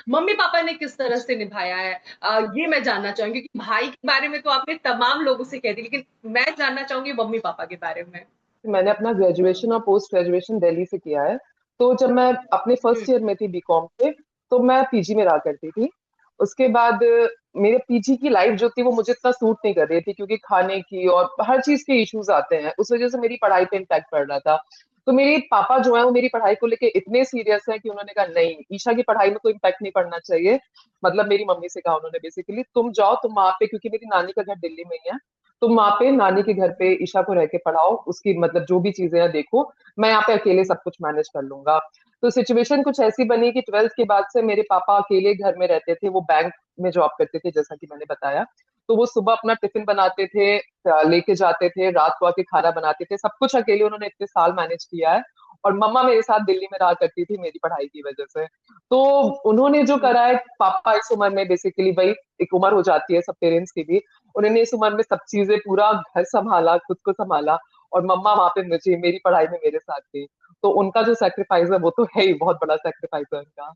मम्मी-पापा ने किस तरह से निभाया है? ये मैं जानना चाहूँगी क्योंकि भाई के बारे में तो आपने तमाम लोगों से कह दी, लेकिन मैं जानना चाहूँगी मम्मी-पापा के बारे में। मैंने अपना ग्रेजुएशन और पोस्ट ग्रेजुएशन दिल्ली से किया है। तो जब मैं अपने हुँ, फर्स्ट ईयर में थी बीकॉम के, तो मैं पीजी में रहा करती थी। उसके बाद मेरे पीजी की लाइफ जो थी वो मुझे इतना सूट नहीं कर रही थी, क्योंकि खाने की और हर चीज के इश्यूज आते हैं, उस वजह से मेरी पढ़ाई पे इम्पैक्ट पड़ रहा था। तो मेरे पापा जो है वो मेरी पढ़ाई को लेके इतने सीरियस हैं कि उन्होंने कहा नहीं, ईशा की पढ़ाई में कोई इम्पैक्ट नहीं पड़ना चाहिए। मतलब मेरी मम्मी से कहा उन्होंने बेसिकली, तुम जाओ, तुम वहां पे, क्योंकि मेरी नानी का घर दिल्ली में ही है, तुम वहां पे नानी के घर पे ईशा को रह के पढ़ाओ, उसकी मतलब जो भी चीजें हैं देखो, मैं यहाँ पे अकेले सब कुछ मैनेज कर लूंगा। तो सिचुएशन कुछ ऐसी बनी कि ट्वेल्थ के बाद से मेरे पापा अकेले घर में रहते थे, वो बैंक में जॉब करते थे जैसा कि मैंने बताया। तो वो सुबह अपना टिफिन बनाते थे, लेके जाते थे, रात को आके खाना बनाते थे, सब कुछ अकेले उन्होंने इतने साल मैनेज किया है। और मम्मा मेरे साथ दिल्ली में रहा करती थी मेरी पढ़ाई की वजह से। तो उन्होंने जो हुँ। करा है, पापा इस उम्र में बेसिकली, वही एक उम्र हो जाती है सब पेरेंट्स की भी, उन्होंने इस उम्र में सब चीजें, पूरा घर संभाला, खुद को संभाला। और मम्मा वहां पे मुझे मेरी पढ़ाई में मेरे साथ थी। तो उनका जो सेक्रीफाइस है वो तो है ही, बहुत बड़ा सेक्रीफाइस है उनका।